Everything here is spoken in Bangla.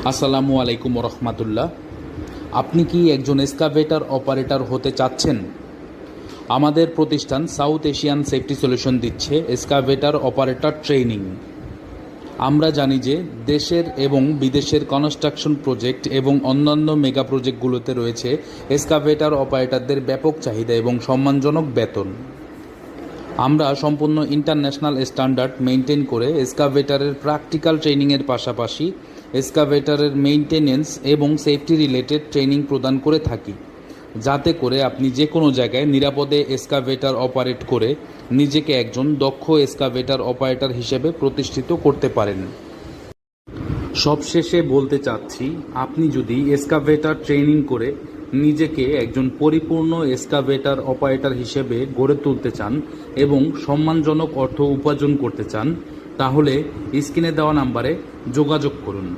আসসালামু আলাইকুম রহমতুল্লাহ। আপনি কি একজন এক্সকাভেটর অপারেটর হতে চাচ্ছেন? আমাদের প্রতিষ্ঠান সাউথ এশিয়ান সেফটি সলিউশন দিচ্ছে এক্সকাভেটর অপারেটর ট্রেনিং। আমরা জানি যে দেশের এবং বিদেশের কনস্ট্রাকশন প্রজেক্ট এবং অন্যান্য মেগা প্রজেক্টগুলোতে রয়েছে এক্সকাভেটর অপারেটরদের ব্যাপক চাহিদা এবং সম্মানজনক বেতন। আমরা সম্পূর্ণ ইন্টারন্যাশনাল স্ট্যান্ডার্ড মেনটেন করে এক্সকাভেটরের প্র্যাকটিক্যাল ট্রেনিংয়ের পাশাপাশি এক্সকাভেটরের মেইনটেনেন্স এবং সেফটি রিলেটেড ট্রেনিং প্রদান করে থাকি, যাতে করে আপনি যে কোনো জায়গায় নিরাপদে এক্সকাভেটর অপারেট করে নিজেকে একজন দক্ষ এক্সকাভেটর অপারেটর হিসেবে প্রতিষ্ঠিত করতে পারেন। সবশেষে বলতে চাচ্ছি, আপনি যদি এক্সকাভেটর ট্রেনিং করে নিজেকে একজন পরিপূর্ণ এক্সকাভেটর অপারেটর হিসেবে গড়ে তুলতে চান এবং সম্মানজনক অর্থ উপার্জন করতে চান, তাহলে স্ক্রিনে দেওয়া নাম্বারে যোগাযোগ করুন।